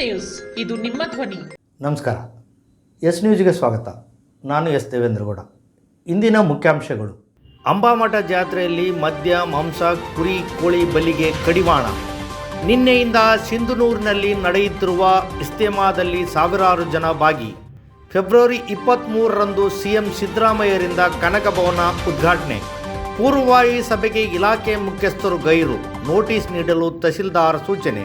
News, ಇದು ನಿಮ್ಮ ಧ್ವನಿ. ನಮಸ್ಕಾರ. ಎಸ್ ನ್ಯೂಸ್ಗೆ ಸ್ವಾಗತ. ನಾನು ಎಸ್ ದೇವೇಂದ್ರಗೌಡ. ಇಂದಿನ ಮುಖ್ಯಾಂಶಗಳು: ಅಂಬಾಮಠ ಜಾತ್ರೆಯಲ್ಲಿ ಮದ್ಯ, ಮಾಂಸ, ಕುರಿ, ಕೋಳಿ ಬಲಿಗೆ ಕಡಿವಾಣ. ನಿನ್ನೆಯಿಂದ ಸಿಂಧನೂರಿನಲ್ಲಿ ನಡೆಯುತ್ತಿರುವ ಇಸ್ತೆಮಾದಲ್ಲಿ ಸಾವಿರಾರು ಜನ ಭಾಗಿ. ಫೆಬ್ರವರಿ 23ರಂದು ಸಿಎಂ ಸಿದ್ದರಾಮಯ್ಯರಿಂದ ಕನಕ ಭವನ ಉದ್ಘಾಟನೆ. ಪೂರ್ವಭಾವಿ ಸಭೆಗೆ ಇಲಾಖೆ ಮುಖ್ಯಸ್ಥರು ಗೈರು, ನೋಟಿಸ್ ನೀಡಲು ತಹಸೀಲ್ದಾರ್ ಸೂಚನೆ.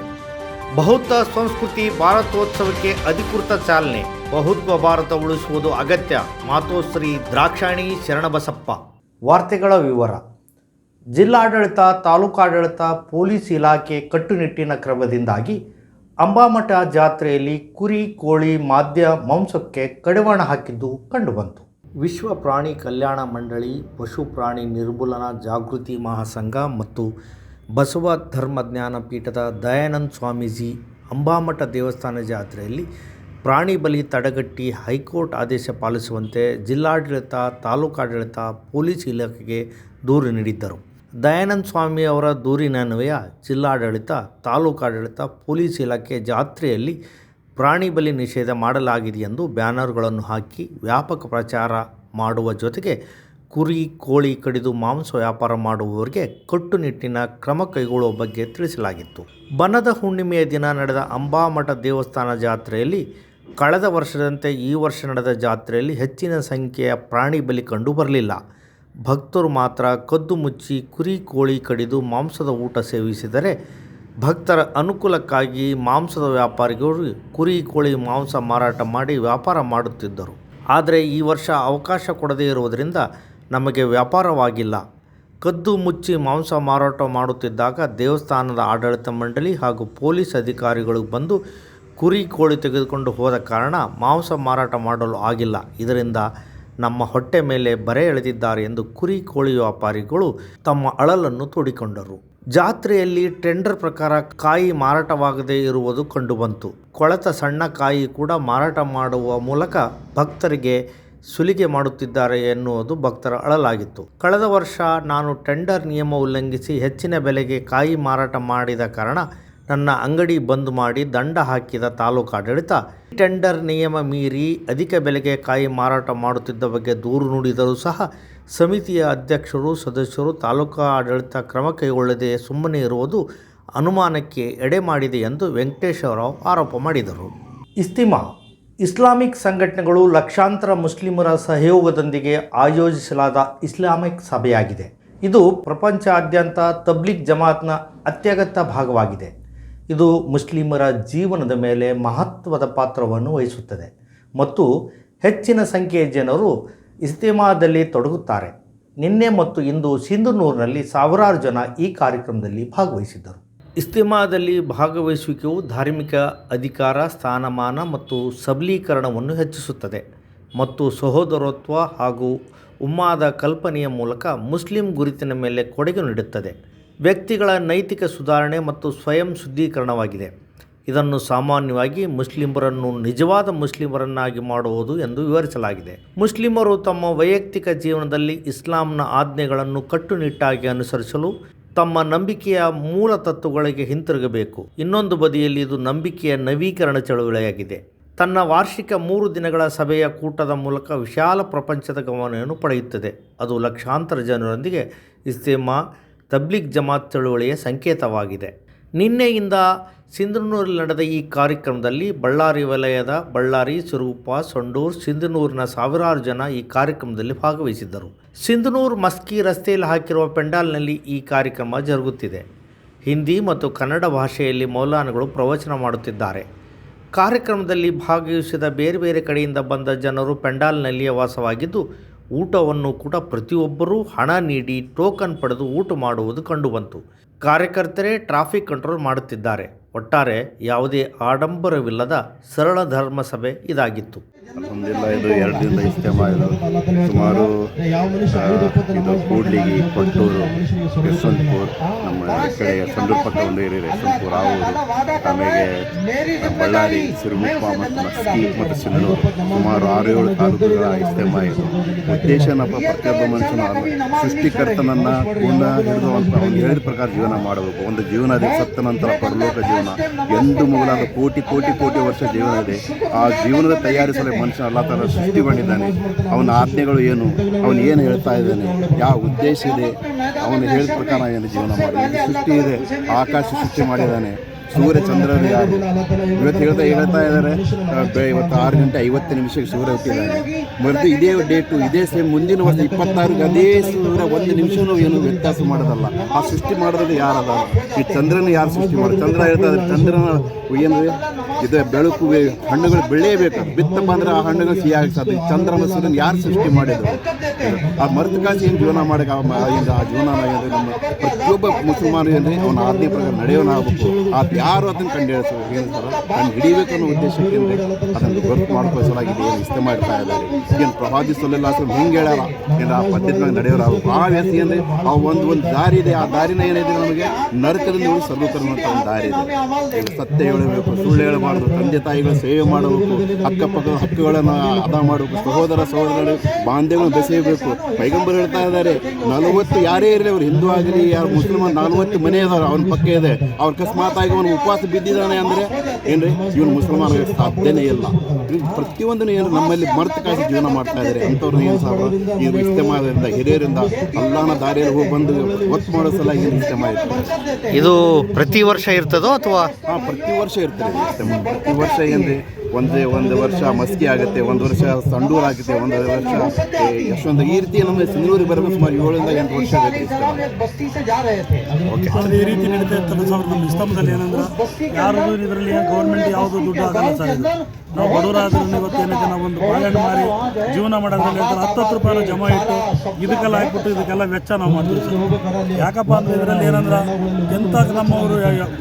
ಬಹುತ್ವ ಸಂಸ್ಕೃತಿ ಭಾರತೋತ್ಸವಕ್ಕೆ ಅಧಿಕೃತ ಚಾಲನೆ. ಬಹುತ್ವ ಭಾರತ ಉಳಿಸುವುದು ಅಗತ್ಯ, ಮಾತೋಶ್ರೀ ದ್ರಾಕ್ಷಾಣಿ ಶರಣಬಸಪ್ಪ. ವಾರ್ತೆಗಳ ವಿವರ. ಜಿಲ್ಲಾಡಳಿತ, ತಾಲೂಕಾಡಳಿತ, ಪೊಲೀಸ್ ಇಲಾಖೆ ಕಟ್ಟುನಿಟ್ಟಿನ ಕ್ರಮದಿಂದಾಗಿ ಅಂಬಾಮಠ ಜಾತ್ರೆಯಲ್ಲಿ ಕುರಿ, ಕೋಳಿ, ಮದ್ಯ, ಮಾಂಸಕ್ಕೆ ಕಡಿವಾಣ ಹಾಕಿದ್ದು ಕಂಡುಬಂತು. ವಿಶ್ವ ಪ್ರಾಣಿ ಕಲ್ಯಾಣ ಮಂಡಳಿ, ಪಶು ಪ್ರಾಣಿ ನಿರ್ಮೂಲನಾ ಜಾಗೃತಿ ಮಹಾಸಂಘ ಮತ್ತು ಬಸವ ಧರ್ಮಜ್ಞಾನ ಪೀಠದ ದಯಾನಂದ ಸ್ವಾಮೀಜಿ ಅಂಬಾಮಠ ದೇವಸ್ಥಾನ ಜಾತ್ರೆಯಲ್ಲಿ ಪ್ರಾಣಿ ಬಲಿ ತಡೆಗಟ್ಟಿ ಹೈಕೋರ್ಟ್ ಆದೇಶ ಪಾಲಿಸುವಂತೆ ಜಿಲ್ಲಾಡಳಿತ, ತಾಲೂಕಾಡಳಿತ, ಪೊಲೀಸ್ ಇಲಾಖೆಗೆ ದೂರು ನೀಡಿದ್ದರು. ದಯಾನಂದ ಸ್ವಾಮಿ ಅವರ ದೂರಿನನ್ವಯ ಜಿಲ್ಲಾಡಳಿತ, ತಾಲೂಕಾಡಳಿತ, ಪೊಲೀಸ್ ಇಲಾಖೆ ಜಾತ್ರೆಯಲ್ಲಿ ಪ್ರಾಣಿ ಬಲಿ ನಿಷೇಧ ಮಾಡಲಾಗಿದೆ ಎಂದು ಬ್ಯಾನರ್ಗಳನ್ನು ಹಾಕಿ ವ್ಯಾಪಕ ಪ್ರಚಾರ ಮಾಡುವ ಜೊತೆಗೆ ಕುರಿ, ಕೋಳಿ ಕಡಿದು ಮಾಂಸ ವ್ಯಾಪಾರ ಮಾಡುವವರಿಗೆ ಕಟ್ಟುನಿಟ್ಟಿನ ಕ್ರಮ ಕೈಗೊಳ್ಳುವ ಬಗ್ಗೆ ತಿಳಿಸಲಾಗಿತ್ತು. ಬನದ ಹುಣ್ಣಿಮೆಯ ದಿನ ನಡೆದ ಅಂಬಾಮಠ ದೇವಸ್ಥಾನ ಜಾತ್ರೆಯಲ್ಲಿ ಕಳೆದ ವರ್ಷದಂತೆ ಈ ವರ್ಷ ನಡೆದ ಜಾತ್ರೆಯಲ್ಲಿ ಹೆಚ್ಚಿನ ಸಂಖ್ಯೆಯ ಪ್ರಾಣಿ ಬಲಿ ಕಂಡು ಬರಲಿಲ್ಲ. ಭಕ್ತರು ಮಾತ್ರ ಕದ್ದು ಮುಚ್ಚಿ ಕುರಿ, ಕೋಳಿ ಕಡಿದು ಮಾಂಸದ ಊಟ ಸೇವಿಸಿದರೆ, ಭಕ್ತರ ಅನುಕೂಲಕ್ಕಾಗಿ ಮಾಂಸದ ವ್ಯಾಪಾರಿಗಳು ಕುರಿ, ಕೋಳಿ ಮಾಂಸ ಮಾರಾಟ ಮಾಡಿ ವ್ಯಾಪಾರ ಮಾಡುತ್ತಿದ್ದರು. ಆದರೆ ಈ ವರ್ಷ ಅವಕಾಶ ಕೊಡದೇ ಇರುವುದರಿಂದ ನಮಗೆ ವ್ಯಾಪಾರವಾಗಿಲ್ಲ. ಕದ್ದು ಮುಚ್ಚಿ ಮಾಂಸ ಮಾರಾಟ ಮಾಡುತ್ತಿದ್ದಾಗ ದೇವಸ್ಥಾನದ ಆಡಳಿತ ಮಂಡಳಿ ಹಾಗೂ ಪೊಲೀಸ್ ಅಧಿಕಾರಿಗಳು ಬಂದು ಕುರಿ, ಕೋಳಿ ತೆಗೆದುಕೊಂಡು ಹೋದ ಕಾರಣ ಮಾಂಸ ಮಾರಾಟ ಮಾಡಲು ಆಗಿಲ್ಲ. ಇದರಿಂದ ನಮ್ಮ ಹೊಟ್ಟೆ ಮೇಲೆ ಬರೆ ಎಳೆದಿದ್ದಾರೆ ಎಂದು ಕುರಿ, ಕೋಳಿ ವ್ಯಾಪಾರಿಗಳು ತಮ್ಮ ಅಳಲನ್ನು ತೋಡಿಕೊಂಡರು. ಜಾತ್ರೆಯಲ್ಲಿ ಟೆಂಡರ್ ಪ್ರಕಾರ ಕಾಯಿ ಮಾರಾಟವಾಗದೇ ಇರುವುದು ಕಂಡುಬಂತು. ಕೊಳೆತ ಸಣ್ಣ ಕಾಯಿ ಕೂಡ ಮಾರಾಟ ಮಾಡುವ ಮೂಲಕ ಭಕ್ತರಿಗೆ ಸುಲಿಗೆ ಮಾಡುತ್ತಿದ್ದಾರೆ ಎನ್ನುವುದು ಭಕ್ತರ ಅಳಲಾಗಿತ್ತು. ಕಳೆದ ವರ್ಷ ನಾನು ಟೆಂಡರ್ ನಿಯಮ ಉಲ್ಲಂಘಿಸಿ ಹೆಚ್ಚಿನ ಬೆಲೆಗೆ ಕಾಯಿ ಮಾರಾಟ ಮಾಡಿದ ಕಾರಣ ನನ್ನ ಅಂಗಡಿ ಬಂದ್ ಮಾಡಿ ದಂಡ ಹಾಕಿದ ತಾಲೂಕಾಡಳಿತ ಟೆಂಡರ್ ನಿಯಮ ಮೀರಿ ಅಧಿಕ ಬೆಲೆಗೆ ಕಾಯಿ ಮಾರಾಟ ಮಾಡುತ್ತಿದ್ದ ಬಗ್ಗೆ ದೂರು ನುಡಿದರೂ ಸಹ ಸಮಿತಿಯ ಅಧ್ಯಕ್ಷರು, ಸದಸ್ಯರು ತಾಲೂಕಾ ಆಡಳಿತ ಕ್ರಮ ಕೈಗೊಳ್ಳದೆ ಸುಮ್ಮನೆ ಇರುವುದು ಅನುಮಾನಕ್ಕೆ ಎಡೆ ಮಾಡಿದೆ ಎಂದು ವೆಂಕಟೇಶ್ವರರಾವ್ ಆರೋಪ ಮಾಡಿದರು. ಇಸ್ತಿಮಾ ಇಸ್ಲಾಮಿಕ್ ಸಂಘಟನೆಗಳು ಲಕ್ಷಾಂತರ ಮುಸ್ಲಿಮರ ಸಹಯೋಗದೊಂದಿಗೆ ಆಯೋಜಿಸಲಾದ ಇಸ್ಲಾಮಿಕ್ ಸಭೆಯಾಗಿದೆ. ಇದು ಪ್ರಪಂಚಾದ್ಯಂತ ತಬ್ಲಿಗ್ ಜಮಾತ್ನ ಅತ್ಯಗತ್ಯ ಭಾಗವಾಗಿದೆ. ಇದು ಮುಸ್ಲಿಮರ ಜೀವನದ ಮೇಲೆ ಮಹತ್ವದ ಪಾತ್ರವನ್ನು ವಹಿಸುತ್ತದೆ ಮತ್ತು ಹೆಚ್ಚಿನ ಸಂಖ್ಯೆಯ ಜನರು ಇಸ್ತಿಮಾದಲ್ಲಿ ತೊಡಗುತ್ತಾರೆ. ನಿನ್ನೆ ಮತ್ತು ಇಂದು ಸಿಂಧನೂರಿನಲ್ಲಿ ಸಾವಿರಾರು ಜನ ಈ ಕಾರ್ಯಕ್ರಮದಲ್ಲಿ ಭಾಗವಹಿಸಿದ್ದರು. ಇಸ್ತಿಮಾದಲ್ಲಿ ಭಾಗವಹಿಸುವಿಕೆಯು ಧಾರ್ಮಿಕ ಅಧಿಕಾರ, ಸ್ಥಾನಮಾನ ಮತ್ತು ಸಬಲೀಕರಣವನ್ನು ಹೆಚ್ಚಿಸುತ್ತದೆ ಮತ್ತು ಸಹೋದರತ್ವ ಹಾಗೂ ಉಮ್ಮಾದ ಕಲ್ಪನೆಯ ಮೂಲಕ ಮುಸ್ಲಿಂ ಗುರುತಿನ ಮೇಲೆ ಕೊಡುಗೆ ನೀಡುತ್ತದೆ. ವ್ಯಕ್ತಿಗಳ ನೈತಿಕ ಸುಧಾರಣೆ ಮತ್ತು ಸ್ವಯಂ ಶುದ್ಧೀಕರಣವಾಗಿದೆ. ಇದನ್ನು ಸಾಮಾನ್ಯವಾಗಿ ಮುಸ್ಲಿಮರನ್ನು ನಿಜವಾದ ಮುಸ್ಲಿಮರನ್ನಾಗಿ ಮಾಡುವುದು ಎಂದು ವಿವರಿಸಲಾಗಿದೆ. ಮುಸ್ಲಿಮರು ತಮ್ಮ ವೈಯಕ್ತಿಕ ಜೀವನದಲ್ಲಿ ಇಸ್ಲಾಂನ ಆಜ್ಞೆಗಳನ್ನು ಕಟ್ಟುನಿಟ್ಟಾಗಿ ಅನುಸರಿಸಲು ತಮ್ಮ ನಂಬಿಕೆಯ ಮೂಲ ತತ್ವಗಳಿಗೆ ಹಿಂತಿರುಗಬೇಕು. ಇನ್ನೊಂದು ಬದಿಯಲ್ಲಿ ಇದು ನಂಬಿಕೆಯ ನವೀಕರಣ ಚಳುವಳಿಯಾಗಿದೆ. ತನ್ನ ವಾರ್ಷಿಕ 3 ದಿನಗಳ ಸಭೆಯ ಕೂಟದ ಮೂಲಕ ವಿಶಾಲ ಪ್ರಪಂಚದ ಗಮನವನ್ನು ಪಡೆಯುತ್ತದೆ. ಅದು ಲಕ್ಷಾಂತರ ಜನರೊಂದಿಗೆ ಇಸ್ತಿಮಾ ತಬ್ಲಿಗ್ ಜಮಾತ್ ಚಳುವಳಿಯ ಸಂಕೇತವಾಗಿದೆ. ನಿನ್ನೆಯಿಂದ ಸಿಂಧನೂರಿನಲ್ಲಿ ನಡೆದ ಈ ಕಾರ್ಯಕ್ರಮದಲ್ಲಿ ಬಳ್ಳಾರಿ ವಲಯದ ಬಳ್ಳಾರಿ, ಸಿರುಗುಪ್ಪ, ಸಂಡೂರು, ಸಿಂಧನೂರಿನ ಸಾವಿರಾರು ಜನ ಈ ಕಾರ್ಯಕ್ರಮದಲ್ಲಿ ಭಾಗವಹಿಸಿದ್ದರು. ಸಿಂಧನೂರು ಮಸ್ಕಿ ರಸ್ತೆಯಲ್ಲಿ ಹಾಕಿರುವ ಪೆಂಡಾಲ್ನಲ್ಲಿ ಈ ಕಾರ್ಯಕ್ರಮ ಜರುಗುತ್ತಿದೆ. ಹಿಂದಿ ಮತ್ತು ಕನ್ನಡ ಭಾಷೆಯಲ್ಲಿ ಮೌಲಾನಗಳು ಪ್ರವಚನ ಮಾಡುತ್ತಿದ್ದಾರೆ. ಕಾರ್ಯಕ್ರಮದಲ್ಲಿ ಭಾಗವಹಿಸಿದ ಬೇರೆ ಬೇರೆ ಕಡೆಯಿಂದ ಬಂದ ಜನರು ಪೆಂಡಾಲ್ನಲ್ಲಿಯೇ ವಾಸವಾಗಿದ್ದು, ಊಟವನ್ನು ಕೂಡ ಪ್ರತಿಯೊಬ್ಬರೂ ಹಣ ನೀಡಿ ಟೋಕನ್ ಪಡೆದು ಊಟ ಮಾಡುವುದು ಕಂಡುಬಂತು. ಕಾರ್ಯಕರ್ತರೇ ಟ್ರಾಫಿಕ್ ಕಂಟ್ರೋಲ್ ಮಾಡುತ್ತಿದ್ದಾರೆ. ಒಟ್ಟಾರೆ ಯಾವುದೇ ಆಡಂಬರವಿಲ್ಲದ ಸರಳ ಧರ್ಮ ಸಭೆ ಇದಾಗಿತ್ತು. ಅಲ್ಹಮ್ದುಲಿಲ್ಲಾಹ್ ಇದು 2 ದಿನದ ಇಜ್ತಿಮಾ ಇದು ಸುಮಾರು ಇದು ಕೂಡ್ಲಿಗಿ, ಕೊಟ್ಟೂರು, ಯಶವಂತಪುರ, ನಮ್ಮ ಕಡೆ ಸಂಡೂರು ಪಕ್ಕ ಒಂದು ಏರಿಯಾ ಯಶವಂತಪುರ ಆ ಊರು, ಆಮೇಲೆ ಬಳ್ಳಾರಿ, ಸಿರುಗುಪ್ಪ ಮತ್ತು ಮಸ್ಕಿ ಮತ್ತು ಸಿಂಧನೂರು ಸುಮಾರು 6-7 ತಾಲೂಕುಗಳ ಇಜ್ತಿಮಾ ಇದು. ಉದ್ದೇಶ ಏನಪ್ಪ, ಪ್ರತಿಯೊಬ್ಬ ಮನುಷ್ಯನ ಸೃಷ್ಟಿಕರ್ತನನ್ನು ಗುಣ ಹಿಡಿದು ಅವನು ಹೇಳಿದ ಪ್ರಕಾರ ಜೀವನ ಮಾಡಬೇಕು. ಒಂದು ಜೀವನ ಇದೆ, ಸತ್ತ ನಂತರ ಪರಲೋಕ ಜೀವನ, ಎಂದು ಮೊದಲಾದ ಕೋಟಿ ಕೋಟಿ ಕೋಟಿ ವರ್ಷ ಜೀವನ ಇದೆ. ಆ ಜೀವನದ ತಯಾರಿಸಲು ಮನುಷ್ಯ ಅಲ್ಲಾ ತಾಲ ಸೃಷ್ಟಿಗೊಂಡಿದ್ದಾನೆ. ಅವನ ಆಜ್ಞೆಗಳು ಏನು, ಅವನು ಏನು ಹೇಳ್ತಾ ಇದ್ದಾನೆ, ಯಾವ ಉದ್ದೇಶ ಇದೆ, ಅವನು ಹೇಳಿದ ಪ್ರಕಾರ ಏನು ಜೀವನ ಮಾಡೋದು. ಸೃಷ್ಟಿ ಇದೆ, ಆಕಾಶ ಸೃಷ್ಟಿ ಮಾಡಿದ್ದಾನೆ, ಸೂರ್ಯ ಚಂದ್ರರು ಯಾರು ಇವತ್ತು ಹೇಳ್ತಾ ಇದ್ದಾರೆ. ಇವತ್ತು 6 ಗಂಟೆ 50 ನಿಮಿಷಕ್ಕೆ ಸೂರ್ಯ ಹುಟ್ಟಿದ್ದಾನೆ. ಮರೆದು ಇದೇ ಡೇಟು ಇದೇ ಸೇಮ್ ಮುಂದಿನ ವರ್ಷ 26ಗೆ ಅದೇ ಸೂರ್ಯ 1 ನಿಮಿಷನೂ ಏನು ವ್ಯತ್ಯಾಸ ಮಾಡೋದಲ್ಲ. ಆ ಸೃಷ್ಟಿ ಮಾಡೋದು ಯಾರದ? ಈ ಚಂದ್ರನ ಯಾರು ಸೃಷ್ಟಿ ಮಾಡೋದು? ಚಂದ್ರ ಹೇಳ್ತಾ ಇದ್ದಾರೆ, ಚಂದ್ರನ ಏನು ಇದು ಬೆಳಕು ಹಣ್ಣುಗಳು ಬೆಳೆಯಬೇಕು, ಬಿತ್ತಪ್ಪ ಅಂದರೆ ಆ ಹಣ್ಣುಗಳು ಸಿಹಿಯಾಗಿ ಸಾಧ್ಯ. ಚಂದ್ರನ ಸೂರ್ಯನ ಯಾರು ಸೃಷ್ಟಿ ಮಾಡಿದ್ರು? ಆ ಮರೆತು ಕಾಸಿ ಏನು ಜೀವನ ಮಾಡೋಕೆ ಆ ಜೀವನ ನಮ್ಮ ಪ್ರತಿಯೊಬ್ಬ ಮುಸಲ್ಮಾನ ಏನ್ರಿ ಅವನ ಆಜ್ಞೆ ಪ್ರಕಾರ ನಡೆಯೋನಾಗಬೇಕು. ಯಾರು ಅದನ್ನು ಕಂಡು ಹಿಡಿಬೇಕು ಅನ್ನೋ ಉದ್ದೇಶಕ್ಕೆ ಅದನ್ನು ಗೊತ್ತು ಮಾಡ್ಕೋಸಲಾಗಿದೆ. ಏನು ಇಜ್ತಿಮಾ ಮಾಡ್ತಾ ಇದ್ದಾರೆ, ಏನು ಪ್ರವಾದಿ ಸಲ್ಲಲ್ಲಾಹು ಅಲೈಹಿ ವಸಲ್ಲಂ ಹಿಂಗೆ ಹೇಳ್ಯಾರ, ಏನು ಆ ಪದ್ಧತಿ ನಡೆಯೋರಾಗಬೇಕು. ಆ ವ್ಯಕ್ತಿ ಏನ್ರಿ ಆ ಒಂದು ದಾರಿ ಇದೆ, ಆ ದಾರಿನ ಏನಿದೆ ನಮಗೆ ನರಕದಿಂದ ಸಲ್ಲುತ್ತರುವಂಥ ಒಂದು ದಾರಿ ಇದೆ. ಸತ್ಯ ಹೇಳಬೇಕು, ಸುಳ್ಳು ಹೇಳಬಾರ್ದು, ತಂದೆ ತಾಯಿಗಳ ಸೇವೆ ಮಾಡಬೇಕು, ಅಕ್ಕಪಕ್ಕದ ಹಕ್ಕುಗಳನ್ನು ಅದ ಮಾಡಬೇಕು, ಸಹೋದರರು ಬಾಂಧವ್ಯಗಳನ್ನು ಬೆಸೆಯಬೇಕು. ಪೈಗಂಬರ್ ಹೇಳ್ತಾ ಇದ್ದಾರೆ, 40 ಯಾರೇ ಇರಲಿ, ಅವ್ರು ಹಿಂದೂ ಆಗಲಿ ಯಾರು ಮುಸ್ಲಿಮಾನ್ 40 ಮನೆ ಇದಾವೆ ಅವನ ಪಕ್ಕ ಇದೆ, ಅವ್ರ ಅಕಸ್ಮಾತ್ ಆಗಿ ಅವನು ಉಪವಾಸ ಬಿದ್ದಿದ್ದಾನೆ ಅಂದರೆ ಏನ್ರಿ ಇವನು ಮುಸಲ್ಮಾನ ಸಾಧ್ಯನೇ ಇಲ್ಲ. ಪ್ರತಿಯೊಂದನ್ನು ಏನು ನಮ್ಮಲ್ಲಿ ಮರೆತು ಕಾಸಿ ಜೀವನ ಮಾಡ್ತಾ ಇದ್ದಾರೆ. ಅಂಥವ್ರನ್ನ ಏನು ಸಾಕು ಈ ಇಜ್ತಿಮಾದಿಂದ ಹಿರಿಯರಿಂದ ಅಲ್ಲಾಹನ ದಾರಿಯಲ್ಲಿ ಹೋಗಿ ಬಂದು ಒತ್ತು ಮಾಡೋ ಸಲ ಏನು ಇಜ್ತಿಮಾ ಇರ್ತದೆ. ಇದು ಪ್ರತಿ ವರ್ಷ ಇರ್ತದೋ ಅಥವಾ? ಪ್ರತಿ ವರ್ಷ ಇರ್ತದೆ ಇಜ್ತಿಮಾ. ಪ್ರತಿ ವರ್ಷ ಏನ್ರಿ ಒಂದು ವರ್ಷ ಮಸ್ಕಿ ಆಗುತ್ತೆ, ಒಂದು ವರ್ಷ ಸಂಡೂರು ಆಗುತ್ತೆ, ಒಂದು ವರ್ಷ ಯಶವಂತ, ಈ ರೀತಿ ನಮ್ಮ ಸಿಂಧನೂರಿಗೆ ಬರಬೇಕು. ಸುಮಾರು 7ರಿಂದ 8 ವರ್ಷ ಆಗುತ್ತೆ. ಈ ರೀತಿ ನಡೀತಾ ಇರ್ತದೆ ಸರ್. ನಮ್ಮ ಇಸ್ಲಾಮದಲ್ಲಿ ಏನಂದ್ರೆ ಯಾರು ಇದರಲ್ಲಿ ಗೌರ್ಮೆಂಟ್ ಯಾವುದು ದುಡ್ಡು ಆಗಲ್ಲ ಸರ್. ಇದು ನಾವು ಬಡವರಾದ್ರೂ ಇವತ್ತು ಏನೈತೆ ನಾವು ಒಂದು ಬಾಳೆಹಣ್ಣು ಮಾರಿ ಜೀವನ ಮಾಡೋದ್ರಲ್ಲಿ 10 ರೂಪಾಯಿನ ಜಮಾ ಇಟ್ಟು ಇದಕ್ಕೆಲ್ಲ ಹಾಕ್ಬಿಟ್ಟು ಇದಕ್ಕೆಲ್ಲ ವೆಚ್ಚ ನಾವು ಮಾಡ್ತೀವಿ ಸರ್. ಯಾಕಪ್ಪ ಅಂದ್ರೆ ಇದರಲ್ಲಿ ಏನಂದ್ರೆ ಎಂಥ ನಮ್ಮವರು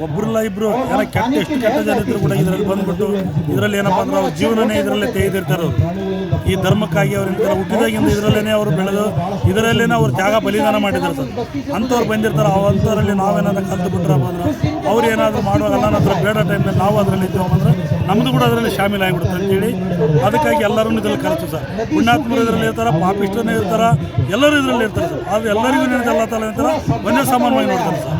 ಒಬ್ಬರಲ್ಲ ಇಬ್ಬರು ಏನೋ ಎಷ್ಟು ಕೆಟ್ಟ ಜನ ಇದ್ರು ಕೂಡ ಇದರಲ್ಲಿ ಬಂದ್ಬಿಟ್ಟು ಇದರಲ್ಲಿ ಏನಪ್ಪ ಅಂದ್ರೆ ಅವ್ರ ಜೀವನನೇ ಇದರಲ್ಲೇ ತೆಗೆದಿರ್ತಾರೆ. ಅವರು ಈ ಧರ್ಮಕ್ಕಾಗಿ ಅವ್ರ ಹುಟ್ಟಿದಾಗಿಂದ ಇದರಲ್ಲೇ ಅವರು ಬೆಳೆದು ಇದರಲ್ಲೇ ಅವ್ರು ತ್ಯಾಗ ಬಲಿದಾನ ಮಾಡಿದ್ದಾರೆ ಸರ್. ಅಂಥವ್ರು ಬಂದಿರ್ತಾರೆ. ಅಂಥವರಲ್ಲಿ ನಾವೇನಾದ್ರು ಕಲ್ತು ಬಿಟ್ರಪ್ಪ ಅಂದ್ರೆ ಅವ್ರು ಏನಾದರೂ ಮಾಡುವಾಗ ನನ್ನ ಹತ್ರ ಬೇಡ ಟೈಮ್ನಲ್ಲಿ ನಾವು ಅದರಲ್ಲಿ ಇದ್ದೀವಪ್ಪ ಅಂದ್ರೆ ನಮ್ಮದು ಕೂಡ ಅದರಲ್ಲಿ ಶಾಮೀಲ್ ಆಗಿಬಿಡುತ್ತೆ ಅಂತೇಳಿ ಅದಕ್ಕಾಗಿ ಎಲ್ಲರೂ ಇದರಲ್ಲಿ ಕಲಿತು ಸರ್. ಪುಣ್ಯಾತ್ಮರು ಇದರಲ್ಲಿ ಇರ್ತಾರೆ, ಪಾಪಿಷ್ಟನೇ ಇರ್ತಾರೆ, ಎಲ್ಲರೂ ಇದರಲ್ಲಿ ಇರ್ತಾರೆ ಸರ್. ಆದರೆ ಎಲ್ಲರಿಗೂ ನೆನೆದು ಎಲ್ಲ ತಲೆ ಇರ್ತಾರೆ, ಒಂದೇ ಸಮಾನವಾಗಿ ನೋಡ್ತಾರೆ ಸರ್.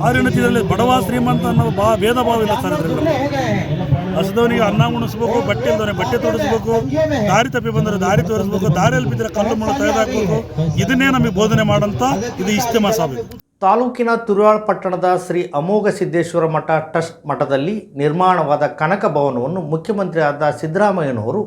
ಆದರೆ ಇದರಲ್ಲಿ ಬಡವ ಶ್ರೀಮಂತ ಅನ್ನೋ ಭೇದ ಭಾವ ಇಲ್ಲ ಸರ್. ಇದರಲ್ಲಿ ಹಸಿದವನಿಗೆ ಅನ್ನ ಉಣಿಸ್ಬೇಕು, ಬಟ್ಟೆ ಇಲ್ದವನಿಗೆ ಬಟ್ಟೆ ತೋರಿಸ್ಬೇಕು, ದಾರಿ ತಪ್ಪಿ ಬಂದರೆ ದಾರಿ ತೋರಿಸ್ಬೇಕು, ದಾರಿಯಲ್ಲಿ ಬಿದ್ದರೆ ಕಲ್ಲು ಮುಳ್ಳು ತೆಗೆದಾಕಬೇಕು. ಇದನ್ನೇ ನಮಗೆ ಬೋಧನೆ ಮಾಡಂತ ಇದು ಇಜ್ತಿಮಾ ಸಭೆ. ತಾಲೂಕಿನ ತುರುವಾಳ ಪಟ್ಟಣದ ಶ್ರೀ ಅಮೋಘ ಸಿದ್ದೇಶ್ವರ ಮಠ ಟ್ರಸ್ಟ್ ಮಠದಲ್ಲಿ ನಿರ್ಮಾಣವಾದ ಕನಕ ಭವನವನ್ನು ಮುಖ್ಯಮಂತ್ರಿ ಆದ ಸಿದ್ದರಾಮಯ್ಯನವರು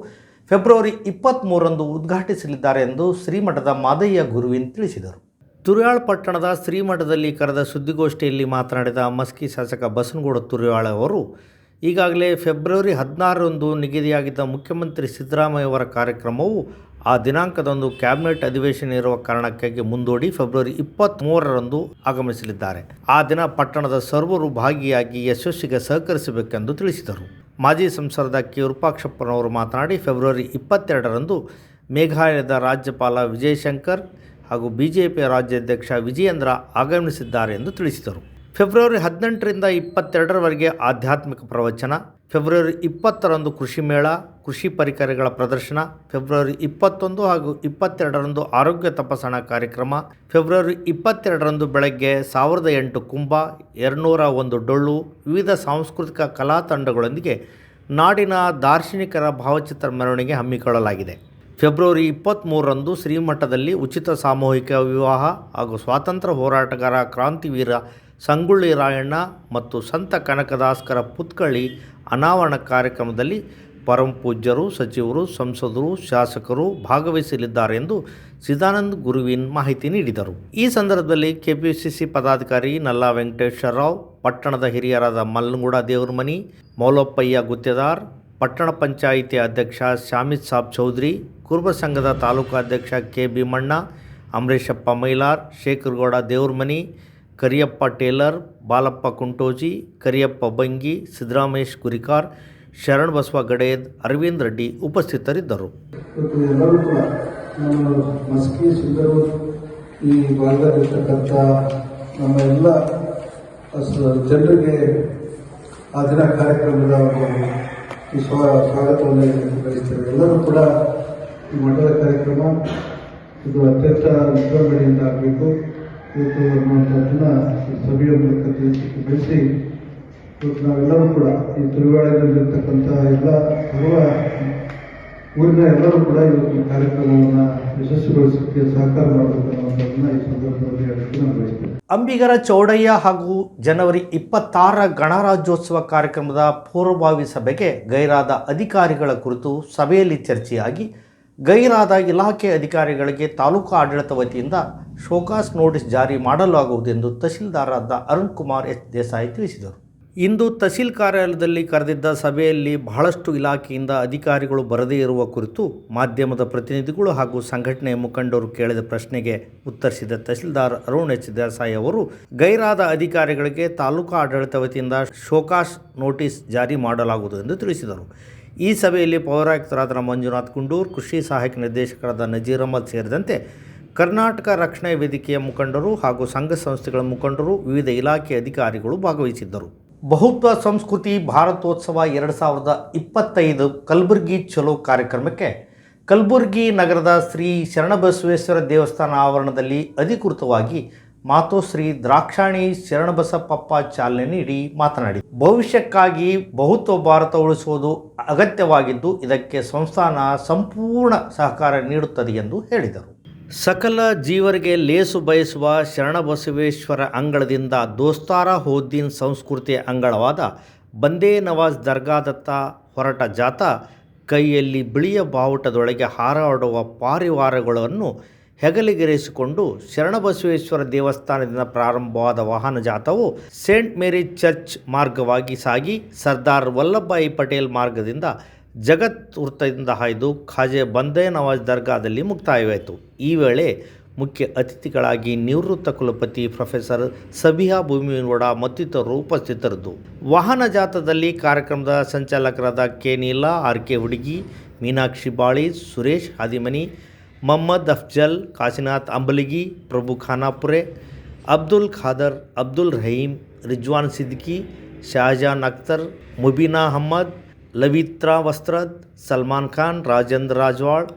ಫೆಬ್ರವರಿ 23ರಂದು ಉದ್ಘಾಟಿಸಲಿದ್ದಾರೆ ಎಂದು ಶ್ರೀಮಠದ ಮಾದಯ್ಯ ಗುರುವಿನ್ ತಿಳಿಸಿದರು. ತುರುವಾಳ ಪಟ್ಟಣದ ಶ್ರೀಮಠದಲ್ಲಿ ಕರೆದ ಸುದ್ದಿಗೋಷ್ಠಿಯಲ್ಲಿ ಮಾತನಾಡಿದ ಮಸ್ಕಿ ಶಾಸಕ ಬಸನಗೌಡ ತುರುವಾಳ ಅವರು ಈಗಾಗಲೇ ಫೆಬ್ರವರಿ 16ರಂದು ನಿಗದಿಯಾಗಿದ್ದ ಮುಖ್ಯಮಂತ್ರಿ ಸಿದ್ದರಾಮಯ್ಯವರ ಕಾರ್ಯಕ್ರಮವು ಆ ದಿನಾಂಕದಂದು ಕ್ಯಾಬಿನೆಟ್ ಅಧಿವೇಶನ ಇರುವ ಕಾರಣಕ್ಕಾಗಿ ಮುಂದೂಡಿ ಫೆಬ್ರವರಿ 23ರಂದು ಆಗಮಿಸಲಿದ್ದಾರೆ. ಆ ದಿನ ಪಟ್ಟಣದ ಸರ್ವರು ಭಾಗಿಯಾಗಿ ಯಶಸ್ವಿಗೆ ಸಹಕರಿಸಬೇಕೆಂದು ತಿಳಿಸಿದರು. ಮಾಜಿ ಸಂಸದ ಕೆ ವಿರೂಪಾಕ್ಷಪ್ಪನವರು ಮಾತನಾಡಿ ಫೆಬ್ರವರಿ 22ರಂದು ಮೇಘಾಲಯದ ರಾಜ್ಯಪಾಲ ವಿಜಯಶಂಕರ್ ಹಾಗೂ ಬಿಜೆಪಿಯ ರಾಜ್ಯಾಧ್ಯಕ್ಷ ವಿಜಯೇಂದ್ರ ಆಗಮಿಸಿದ್ದಾರೆ ಎಂದು ತಿಳಿಸಿದರು. ಫೆಬ್ರವರಿ 18ರಿಂದ 22ರವರೆಗೆ ಆಧ್ಯಾತ್ಮಿಕ ಪ್ರವಚನ, ಫೆಬ್ರವರಿ 20ರಂದು ಕೃಷಿ ಮೇಳ, ಕೃಷಿ ಪರಿಕರಗಳ ಪ್ರದರ್ಶನ, ಫೆಬ್ರವರಿ 21 ಹಾಗೂ 22ರಂದು ಆರೋಗ್ಯ ತಪಾಸಣಾ ಕಾರ್ಯಕ್ರಮ, ಫೆಬ್ರವರಿ 22ರಂದು ಬೆಳಗ್ಗೆ 1008 ಕುಂಭ, 201 ಡೊಳ್ಳು, ವಿವಿಧ ಸಾಂಸ್ಕೃತಿಕ ಕಲಾ ತಂಡಗಳೊಂದಿಗೆ ನಾಡಿನ ದಾರ್ಶನಿಕರ ಭಾವಚಿತ್ರ ಮೆರವಣಿಗೆ ಹಮ್ಮಿಕೊಳ್ಳಲಾಗಿದೆ. ಫೆಬ್ರವರಿ 23ರಂದು ಶ್ರೀಮಠದಲ್ಲಿ ಉಚಿತ ಸಾಮೂಹಿಕ ವಿವಾಹ ಹಾಗೂ ಸ್ವಾತಂತ್ರ್ಯ ಹೋರಾಟಗಾರ ಕ್ರಾಂತಿವೀರ ಸಂಗೊಳ್ಳಿ ರಾಯಣ್ಣ ಮತ್ತು ಸಂತ ಕನಕದಾಸರ ಪುತ್ಥಳಿ ಅನಾವರಣ ಕಾರ್ಯಕ್ರಮದಲ್ಲಿ ಪರಮ ಪೂಜ್ಯರು, ಸಚಿವರು, ಸಂಸದರು, ಶಾಸಕರು ಭಾಗವಹಿಸಲಿದ್ದಾರೆ ಎಂದು ಸಿದಾನಂದ ಗುರುವಿನ್ ಮಾಹಿತಿ ನೀಡಿದರು. ಈ ಸಂದರ್ಭದಲ್ಲಿ ಕೆಪಿಸಿಸಿ ಪದಾಧಿಕಾರಿ ನಲ್ಲಾ ವೆಂಕಟೇಶ್ವರರಾವ್, ಪಟ್ಟಣದ ಹಿರಿಯರಾದ ಮಲ್ಲಂಗೂಡ ದೇವರಮನಿ, ಮೌಲಪ್ಪಯ್ಯ ಗುತ್ತೇದಾರ್, ಪಟ್ಟಣ ಪಂಚಾಯಿತಿ ಅಧ್ಯಕ್ಷ ಶಾಮಿದ್ ಸಾಬ್ ಚೌಧರಿ, ಕುರುಬ ಸಂಘದ ತಾಲೂಕು ಅಧ್ಯಕ್ಷ ಕೆ ಭೀಮಣ್ಣ, ಅಮರೇಶಪ್ಪ ಮೈಲಾರ್, ಶೇಖರಗೌಡ ದೇವರಮನಿ, ಕರಿಯಪ್ಪ ಟೇಲರ್, ಬಾಲಪ್ಪ ಕುಂಟೋಜಿ, ಕರಿಯಪ್ಪ ಬಂಗಿ, ಸಿದ್ದರಾಮೇಶ್ ಗುರಿಕಾರ್, ಶರಣಬಸವ ಗಡೇದ್, ಅರವಿಂದ್ ರೆಡ್ಡಿ ಉಪಸ್ಥಿತರಿದ್ದರು. ಇವತ್ತು ಎಲ್ಲರೂ ಕೂಡ ನಮ್ಮ ಮಸ್ಕಿ ಸಿಂಧರು ಈ ಭಾಗದಲ್ಲಿರ್ತಕ್ಕಂಥ ನಮ್ಮ ಎಲ್ಲ ಜನರಿಗೆ ಆ ದಿನ ಕಾರ್ಯಕ್ರಮದ ಈ ಸ್ವಾಗತವನ್ನು ಬಯಸ್ತೇವೆ. ಎಲ್ಲರೂ ಕೂಡ ಈ ಮಠದ ಕಾರ್ಯಕ್ರಮ ಇದು ಅತ್ಯಂತ ವಿಜೃಂಭಣೆಯಿಂದ ಆಗಬೇಕು ಇವತ್ತು ಅನ್ನುವಂಥದ್ದನ್ನು ಈ ಸಭೆಯ ಮೂಲಕ ಬೆಳೆಸಿ ಇವತ್ತು ನಾವೆಲ್ಲರೂ ಕೂಡ ಈ ತುಳುವಾಡದಲ್ಲಿರ್ತಕ್ಕಂಥ ಎಲ್ಲ ಸರ್ವ ಊರಿನ ಎಲ್ಲರೂ ಕೂಡ ಇವತ್ತು ಕಾರ್ಯಕ್ರಮವನ್ನು ಯಶಸ್ವಿಗೊಳಿಸಲಿಕ್ಕೆ ಸಹಕಾರ ಮಾಡಬೇಕು ಅನ್ನೋದನ್ನು ಈ ಸಂದರ್ಭದಲ್ಲಿ ಹೇಳಕ್ಕೆ ನಾನು ಬಯಸ್ತೇನೆ. ಅಂಬಿಗರ ಚೌಡಯ್ಯ ಹಾಗೂ ಜನವರಿ 26 ಗಣರಾಜ್ಯೋತ್ಸವ ಕಾರ್ಯಕ್ರಮದ ಪೂರ್ವಭಾವಿ ಸಭೆಗೆ ಗೈರಾದ ಅಧಿಕಾರಿಗಳ ಕುರಿತು ಸಭೆಯಲ್ಲಿ ಚರ್ಚೆಯಾಗಿ ಗೈರಾದ ಇಲಾಖೆ ಅಧಿಕಾರಿಗಳಿಗೆ ತಾಲೂಕು ಆಡಳಿತ ವತಿಯಿಂದ ಶೋಕಾಸ್ ನೋಟಿಸ್ ಜಾರಿ ಮಾಡಲಾಗುವುದೆಂದು ತಹಸೀಲ್ದಾರರಾದ ಅರುಣ್ ಕುಮಾರ್ ಎಚ್ ದೇಸಾಯಿ ತಿಳಿಸಿದರು. ಇಂದು ತಹಸೀಲ್ ಕಾರ್ಯಾಲಯದಲ್ಲಿ ಕರೆದಿದ್ದ ಸಭೆಯಲ್ಲಿ ಬಹಳಷ್ಟು ಇಲಾಖೆಯಿಂದ ಅಧಿಕಾರಿಗಳು ಬರದೇ ಇರುವ ಕುರಿತು ಮಾಧ್ಯಮದ ಪ್ರತಿನಿಧಿಗಳು ಹಾಗೂ ಸಂಘಟನೆಯ ಮುಖಂಡರು ಕೇಳಿದ ಪ್ರಶ್ನೆಗೆ ಉತ್ತರಿಸಿದ ತಹಸೀಲ್ದಾರ್ ಅರುಣ್ ಎಚ್ ದೇಸಾಯಿ ಅವರು ಗೈರಾದ ಅಧಿಕಾರಿಗಳಿಗೆ ತಾಲೂಕು ಆಡಳಿತ ವತಿಯಿಂದ ಶೋಕಾಸ್ ನೋಟಿಸ್ ಜಾರಿ ಮಾಡಲಾಗುವುದು ಎಂದು ತಿಳಿಸಿದರು. ಈ ಸಭೆಯಲ್ಲಿ ಪೌರಾಯುಕ್ತರಾದ ಮಂಜುನಾಥ್ ಕುಂಡೂರ್, ಕೃಷಿ ಸಹಾಯಕ ನಿರ್ದೇಶಕರಾದ ನಜೀರ್ ಅಹಮದ್ ಸೇರಿದಂತೆ ಕರ್ನಾಟಕ ರಕ್ಷಣಾ ವೇದಿಕೆಯ ಮುಖಂಡರು ಹಾಗೂ ಸಂಘ ಸಂಸ್ಥೆಗಳ ಮುಖಂಡರು, ವಿವಿಧ ಇಲಾಖೆ ಅಧಿಕಾರಿಗಳು ಭಾಗವಹಿಸಿದ್ದರು. ಬಹುತ್ವ ಸಂಸ್ಕೃತಿ ಭಾರತೋತ್ಸವ 2025 ಕಲಬುರಗಿ ಚಲೋ ಕಾರ್ಯಕ್ರಮಕ್ಕೆ ಕಲಬುರಗಿ ನಗರದ ಶ್ರೀ ಶರಣಬಸವೇಶ್ವರ ದೇವಸ್ಥಾನ ಆವರಣದಲ್ಲಿ ಅಧಿಕೃತವಾಗಿ ಮಾತೋಶ್ರೀ ದ್ರಾಕ್ಷಾಣಿ ಶರಣಬಸಪ್ಪ ಚಾಲನೆ ನೀಡಿ ಮಾತನಾಡಿ, ಭವಿಷ್ಯಕ್ಕಾಗಿ ಬಹುತ್ವ ಭಾರತ ಉಳಿಸುವುದು ಅಗತ್ಯವಾಗಿದ್ದು ಇದಕ್ಕೆ ಸಂಸ್ಥಾನ ಸಂಪೂರ್ಣ ಸಹಕಾರ ನೀಡುತ್ತದೆ ಎಂದು ಹೇಳಿದರು. ಸಕಲ ಜೀವರಿಗೆ ಲೇಸು ಬಯಸುವ ಶರಣಬಸವೇಶ್ವರ ಅಂಗಳದಿಂದ ದೋಸ್ತಾರ ಹೋದ್ದೀನ್ ಸಂಸ್ಕೃತಿಯ ಅಂಗಳವಾದ ಬಂದೇ ನವಾಜ್ ದರ್ಗಾದತ್ತ ಹೊರಟ ಜಾಥಾ ಕೈಯಲ್ಲಿ ಬಿಳಿಯ ಬಾವುಟದೊಳಗೆ ಹಾರಾಡುವ ಪಾರಿವಾರಗಳನ್ನು ಹೆಗಲಿಗೆರೆಸಿಕೊಂಡು ಶರಣಬಸವೇಶ್ವರ ದೇವಸ್ಥಾನದಿಂದ ಪ್ರಾರಂಭವಾದ ವಾಹನ ಜಾಥಾವು ಸೇಂಟ್ ಮೇರಿ ಚರ್ಚ್ ಮಾರ್ಗವಾಗಿ ಸಾಗಿ ಸರ್ದಾರ್ ವಲ್ಲಭಭಾಯಿ ಪಟೇಲ್ ಮಾರ್ಗದಿಂದ ಜಗತ್ ವೃತ್ತದಿಂದ ಹಾಯ್ದು ಖಾಜೆ ಬಂದೇ ನವಾಜ್ ದರ್ಗಾದಲ್ಲಿ ಮುಕ್ತಾಯವಾಯಿತು. ಈ ವೇಳೆ ಮುಖ್ಯ ಅತಿಥಿಗಳಾಗಿ ನಿವೃತ್ತ ಕುಲಪತಿ ಪ್ರೊಫೆಸರ್ ಸಬಿಹಾ ಭೂಮಿಗೌಡ ಮತ್ತಿತರರು ಉಪಸ್ಥಿತರಿದ್ದು, ವಾಹನ ಜಾಥಾದಲ್ಲಿ ಕಾರ್ಯಕ್ರಮದ ಸಂಚಾಲಕರಾದ ಕೆ ನೀಲಾ, ಆರ್ ಕೆ ಹುಡುಗಿ, ಮೀನಾಕ್ಷಿ ಬಾಳಿ, ಸುರೇಶ್ ಹಾದಿಮನಿ, ಮೊಹಮ್ಮದ್ ಅಫ್ಜಲ್, ಕಾಶಿನಾಥ್ ಅಂಬಲಿಗಿ, ಪ್ರಭು ಖಾನಾಪುರೆ, ಅಬ್ದುಲ್ ಖಾದರ್, ಅಬ್ದುಲ್ ರಹೀಂ, ರಿಜ್ವಾನ್ ಸಿದ್ದಿಕಿ, ಶಹಜಾನ್ ಅಖ್ತರ್, ಮುಬೀನಾ ಅಹಮ್ಮದ್, ಲವಿತ್ರಾ ವಸ್ತ್ರದ್, ಸಲ್ಮಾನ್ ಖಾನ್, ರಾಜೇಂದ್ರ ರಾಜವಾಡ್,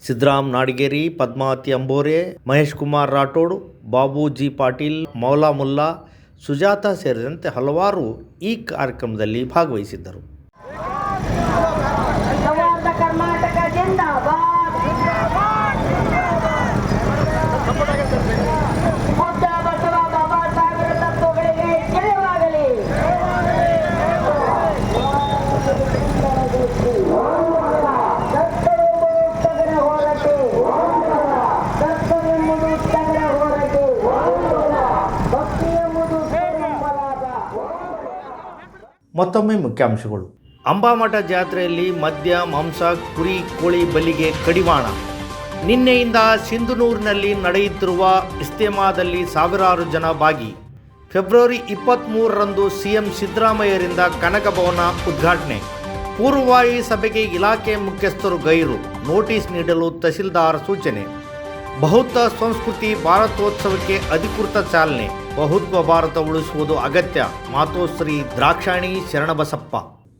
ಸಿದ್ದರಾಮ್ ನಾಡಿಗೇರಿ, ಪದ್ಮಾವತಿ ಅಂಬೋರೆ, ಮಹೇಶ್ ಕುಮಾರ್ ರಾಠೋಡ್, ಬಾಬು ಜಿ ಪಾಟೀಲ್, ಮೌಲಾ ಮುಲ್ಲಾ, ಸುಜಾತ ಸೇರಿದಂತೆ ಹಲವಾರು ಈ ಕಾರ್ಯಕ್ರಮದಲ್ಲಿ ಭಾಗವಹಿಸಿದ್ದರು. ಮತ್ತೊಮ್ಮೆ ಮುಖ್ಯಾಂಶಗಳು. ಅಂಬಾಮಠ ಜಾತ್ರೆಯಲ್ಲಿ ಮದ್ಯ, ಮಾಂಸ, ಕುರಿ, ಕೋಳಿ ಬಲಿಗೆ ಕಡಿವಾಣ. ನಿನ್ನೆಯಿಂದ ಸಿಂಧನೂರಿನಲ್ಲಿ ನಡೆಯುತ್ತಿರುವ ಇಸ್ತೆಮಾದಲ್ಲಿ ಸಾವಿರಾರು ಜನ ಭಾಗಿ. ಫೆಬ್ರವರಿ 23ರಂದು ಸಿಎಂ ಸಿದ್ದರಾಮಯ್ಯರಿಂದ ಕನಕ ಭವನ ಉದ್ಘಾಟನೆ. ಪೂರ್ವಭಾವಿ ಸಭೆಗೆ ಇಲಾಖೆ ಮುಖ್ಯಸ್ಥರು ಗೈರು, ನೋಟಿಸ್ ನೀಡಲು ತಹಸೀಲ್ದಾರ್ ಸೂಚನೆ. ಬಹುತ್ವ ಸಂಸ್ಕೃತಿ ಭಾರತೋತ್ಸವಕ್ಕೆ ಅಧಿಕೃತ ಚಾಲನೆ. ಬಹುತ್ವ ಭಾರತ ಉಳಿಸುವುದು ಅಗತ್ಯ, ಮಾತೋಶ್ರೀ ದ್ರಾಕ್ಷಾಣಿ ಶರಣಬಸಪ್ಪ.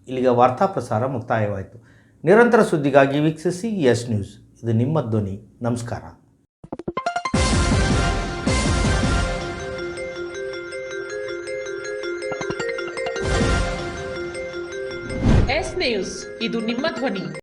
ಇಲ್ಲಿಗೆ ವಾರ್ತಾ ಪ್ರಸಾರ ಮುಕ್ತಾಯವಾಯಿತು. ನಿರಂತರ ಸುದ್ದಿಗಾಗಿ ವೀಕ್ಷಿಸಿ ಎಸ್ ನ್ಯೂಸ್. ಇದು ನಿಮ್ಮ ಧ್ವನಿ. ನಮಸ್ಕಾರ. ಎಸ್ ನ್ಯೂಸ್, ಇದು ನಿಮ್ಮ ಧ್ವನಿ.